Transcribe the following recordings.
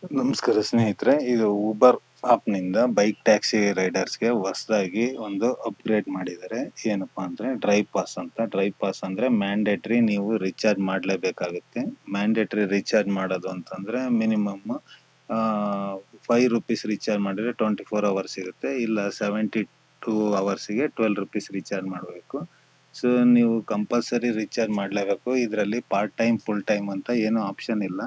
ನಮಸ್ಕಾರ ಸ್ನೇಹಿತರೆ, ಇದು ಊಬರ್ ಆಪ್ನಿಂದ ಬೈಕ್ ಟ್ಯಾಕ್ಸಿ ರೈಡರ್ಸ್ಗೆ ಹೊಸದಾಗಿ ಒಂದು ಅಪ್ಗ್ರೇಡ್ ಮಾಡಿದ್ದಾರೆ. ಏನಪ್ಪಾ ಅಂದ್ರೆ ಡ್ರೈವ್ ಪಾಸ್ ಅಂತ. ಡ್ರೈವ್ ಪಾಸ್ ಅಂದ್ರೆ ಮ್ಯಾಂಡೇಟ್ರಿ, ನೀವು ರೀಚಾರ್ಜ್ ಮಾಡಲೇಬೇಕಾಗುತ್ತೆ. ಮ್ಯಾಂಡೇಟ್ರಿ ರೀಚಾರ್ಜ್ ಮಾಡೋದು ಅಂತಂದ್ರೆ ಮಿನಿಮಮ್ ₹5 ರೀಚಾರ್ಜ್ ಮಾಡಿದ್ರೆ 24 ಅವರ್ಸ್ ಸಿಗುತ್ತೆ. ಇಲ್ಲ 72 ಅವರ್ಸಿಗೆ ₹12 ರೀಚಾರ್ಜ್ ಮಾಡಬೇಕು. ಸೊ ನೀವು ಕಂಪಲ್ಸರಿ ರೀಚಾರ್ಜ್ ಮಾಡಲೇಬೇಕು. ಇದರಲ್ಲಿ ಪಾರ್ಟ್ ಟೈಮ್, ಫುಲ್ ಟೈಮ್ ಅಂತ ಏನೂ ಆಪ್ಷನ್ ಇಲ್ಲ.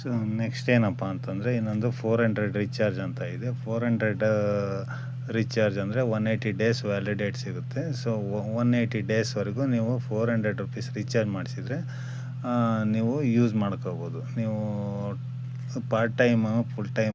ಸೊ ನೆಕ್ಸ್ಟ್ ಏನಪ್ಪ ಅಂತಂದರೆ ಇನ್ನೊಂದು 400 ರೀಚಾರ್ಜ್ ಅಂತ ಇದೆ. 400 ರೀಚಾರ್ಜ್ ಅಂದರೆ 180 ಡೇಸ್ ವ್ಯಾಲಿಡೇಟ್ ಸಿಗುತ್ತೆ. ಸೊ 180 ಡೇಸ್ವರೆಗೂ ನೀವು ₹400 ರೀಚಾರ್ಜ್ ಮಾಡಿಸಿದರೆ ನೀವು ಯೂಸ್ ಮಾಡ್ಕೋಬೋದು. ನೀವು ಪಾರ್ಟ್ ಟೈಮ್, ಫುಲ್ ಟೈಮ್